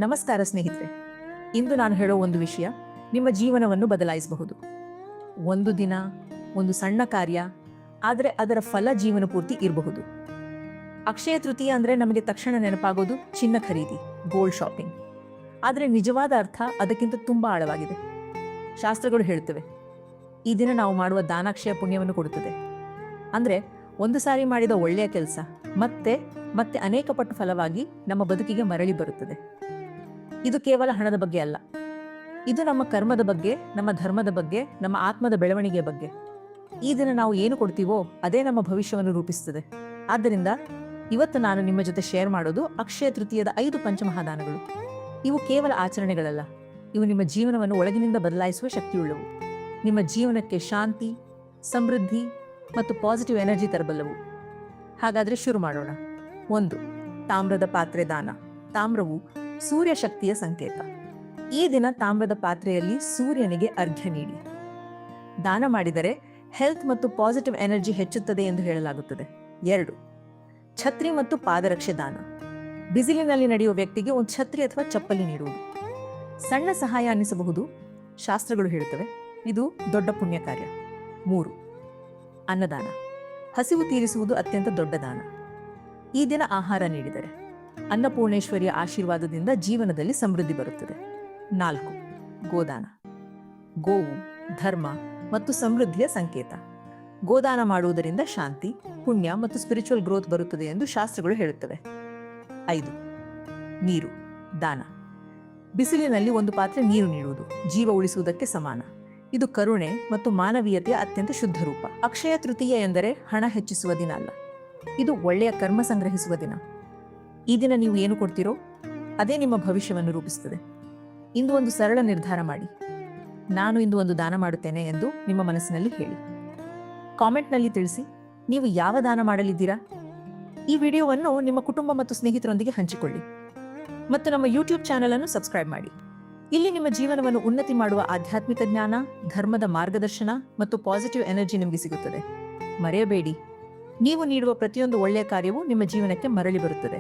ನಮಸ್ಕಾರ ಸ್ನೇಹಿತರೆ. ಇಂದು ನಾನು ಹೇಳೋ ಒಂದು ವಿಷಯ ನಿಮ್ಮ ಜೀವನವನ್ನು ಬದಲಾಯಿಸಬಹುದು. ಒಂದು ದಿನ, ಒಂದು ಸಣ್ಣ ಕಾರ್ಯ, ಆದರೆ ಅದರ ಫಲ ಜೀವನ ಪೂರ್ತಿ ಇರಬಹುದು. ಅಕ್ಷಯ ತೃತೀಯ ಅಂದರೆ ನಮಗೆ ತಕ್ಷಣ ನೆನಪಾಗೋದು ಚಿನ್ನ ಖರೀದಿ, ಗೋಲ್ಡ್ ಶಾಪಿಂಗ್. ಆದರೆ ನಿಜವಾದ ಅರ್ಥ ಅದಕ್ಕಿಂತ ತುಂಬ ಆಳವಾಗಿದೆ. ಶಾಸ್ತ್ರಗಳು ಹೇಳ್ತವೆ, ಈ ದಿನ ನಾವು ಮಾಡುವ ದಾನಾಕ್ಷಯ ಪುಣ್ಯವನ್ನು ಕೊಡುತ್ತದೆ. ಅಂದರೆ ಒಂದು ಸಾರಿ ಮಾಡಿದ ಒಳ್ಳೆಯ ಕೆಲಸ ಮತ್ತೆ ಮತ್ತೆ ಅನೇಕ ಪಟ್ಟು ಫಲವಾಗಿ ನಮ್ಮ ಬದುಕಿಗೆ ಮರಳಿ ಬರುತ್ತದೆ. ಇದು ಕೇವಲ ಹಣದ ಬಗ್ಗೆ ಅಲ್ಲ, ಇದು ನಮ್ಮ ಕರ್ಮದ ಬಗ್ಗೆ, ನಮ್ಮ ಧರ್ಮದ ಬಗ್ಗೆ, ನಮ್ಮ ಆತ್ಮದ ಬೆಳವಣಿಗೆಯ ಬಗ್ಗೆ. ಈ ದಿನ ನಾವು ಏನು ಕೊಡ್ತೀವೋ ಅದೇ ನಮ್ಮ ಭವಿಷ್ಯವನ್ನು ರೂಪಿಸುತ್ತದೆ. ಆದ್ದರಿಂದ ಇವತ್ತು ನಾನು ನಿಮ್ಮ ಜೊತೆ ಶೇರ್ ಮಾಡೋದು ಅಕ್ಷಯ ತೃತೀಯದ 5 ಪಂಚಮಹಾದಾನಗಳು. ಇವು ಕೇವಲ ಆಚರಣೆಗಳಲ್ಲ, ಇವು ನಿಮ್ಮ ಜೀವನವನ್ನು ಒಳಗಿನಿಂದ ಬದಲಾಯಿಸುವ ಶಕ್ತಿಯುಳ್ಳವು. ನಿಮ್ಮ ಜೀವನಕ್ಕೆ ಶಾಂತಿ, ಸಮೃದ್ಧಿ ಮತ್ತು ಪಾಸಿಟಿವ್ ಎನರ್ಜಿ ತರಬಲ್ಲವು. ಹಾಗಾದರೆ ಶುರು ಮಾಡೋಣ. 1. ತಾಮ್ರದ ಪಾತ್ರೆ ದಾನ. ತಾಮ್ರವು ಸೂರ್ಯ ಶಕ್ತಿಯ ಸಂಕೇತ. ಈ ದಿನ ತಾಮ್ರದ ಪಾತ್ರೆಯಲ್ಲಿ ಸೂರ್ಯನಿಗೆ ಅರ್ಘ್ಯ ನೀಡಿ. ದಾನ ಮಾಡಿದರೆ ಹೆಲ್ತ್ ಮತ್ತು ಪಾಸಿಟಿವ್ ಎನರ್ಜಿ ಹೆಚ್ಚುತ್ತದೆ ಎಂದು ಹೇಳಲಾಗುತ್ತದೆ. 2. ಛತ್ರಿ ಮತ್ತು ಪಾದರಕ್ಷೆ ದಾನ. ಬಿಸಿಲಿನಲ್ಲಿ ನಡೆಯುವ ವ್ಯಕ್ತಿಗೆ ಒಂದು ಛತ್ರಿ ಅಥವಾ ಚಪ್ಪಲಿ ನೀಡುವುದು ಸಣ್ಣ ಸಹಾಯ ಅನ್ನಿಸಬಹುದು. ಶಾಸ್ತ್ರಗಳು ಹೇಳುತ್ತವೆ, ಇದು ದೊಡ್ಡ ಪುಣ್ಯ ಕಾರ್ಯ. 3. ಅನ್ನದಾನ. ಹಸಿವು ತೀರಿಸುವುದು ಅತ್ಯಂತ ದೊಡ್ಡ ದಾನ. ಈ ದಿನ ಆಹಾರ ನೀಡಿದರೆ ಅನ್ನಪೂರ್ಣೇಶ್ವರಿಯ ಆಶೀರ್ವಾದದಿಂದ ಜೀವನದಲ್ಲಿ ಸಮೃದ್ಧಿ ಬರುತ್ತದೆ. 4. ಗೋದಾನ. ಗೋವು ಧರ್ಮ ಮತ್ತು ಸಮೃದ್ಧಿಯ ಸಂಕೇತ. ಗೋದಾನ ಮಾಡುವುದರಿಂದ ಶಾಂತಿ, ಪುಣ್ಯ ಮತ್ತು ಸ್ಪಿರಿಚುವಲ್ ಗ್ರೋತ್ ಬರುತ್ತದೆ ಎಂದು ಶಾಸ್ತ್ರಗಳು ಹೇಳುತ್ತವೆ. 5. ನೀರು ದಾನ. ಬಿಸಿಲಿನಲ್ಲಿ ಒಂದು ಪಾತ್ರೆ ನೀರು ನೀಡುವುದು ಜೀವ ಉಳಿಸುವುದಕ್ಕೆ ಸಮಾನ. ಇದು ಕರುಣೆ ಮತ್ತು ಮಾನವೀಯತೆಯ ಅತ್ಯಂತ ಶುದ್ಧ ರೂಪ. ಅಕ್ಷಯ ತೃತೀಯ ಎಂದರೆ ಹಣ ಹೆಚ್ಚಿಸುವ ದಿನ ಅಲ್ಲ, ಇದು ಒಳ್ಳೆಯ ಕರ್ಮ ಸಂಗ್ರಹಿಸುವ ದಿನ. ಈ ದಿನ ನೀವು ಏನು ಕೊಡ್ತೀರೋ ಅದೇ ನಿಮ್ಮ ಭವಿಷ್ಯವನ್ನು ರೂಪಿಸುತ್ತದೆ. ಇಂದು ಒಂದು ಸರಳ ನಿರ್ಧಾರ ಮಾಡಿ, ನಾನು ಇಂದು ಒಂದು ದಾನ ಮಾಡುತ್ತೇನೆ ಎಂದು ನಿಮ್ಮ ಮನಸ್ಸಿನಲ್ಲಿ ಹೇಳಿ. ಕಾಮೆಂಟ್ನಲ್ಲಿ ತಿಳಿಸಿ, ನೀವು ಯಾವ ದಾನ ಮಾಡಲಿದ್ದೀರಾ. ಈ ವಿಡಿಯೋವನ್ನು ನಿಮ್ಮ ಕುಟುಂಬ ಮತ್ತು ಸ್ನೇಹಿತರೊಂದಿಗೆ ಹಂಚಿಕೊಳ್ಳಿ ಮತ್ತು ನಮ್ಮ ಯೂಟ್ಯೂಬ್ ಚಾನೆಲ್ ಅನ್ನು ಸಬ್ಸ್ಕ್ರೈಬ್ ಮಾಡಿ. ಇಲ್ಲಿ ನಿಮ್ಮ ಜೀವನವನ್ನು ಉನ್ನತಿ ಮಾಡುವ ಆಧ್ಯಾತ್ಮಿಕ ಜ್ಞಾನ, ಧರ್ಮದ ಮಾರ್ಗದರ್ಶನ ಮತ್ತು ಪಾಸಿಟಿವ್ ಎನರ್ಜಿ ನಿಮಗೆ ಸಿಗುತ್ತದೆ. ಮರೆಯಬೇಡಿ, ನೀವು ನೀಡುವ ಪ್ರತಿಯೊಂದು ಒಳ್ಳೆಯ ಕಾರ್ಯವೂ ನಿಮ್ಮ ಜೀವನಕ್ಕೆ ಮರಳಿ ಬರುತ್ತದೆ.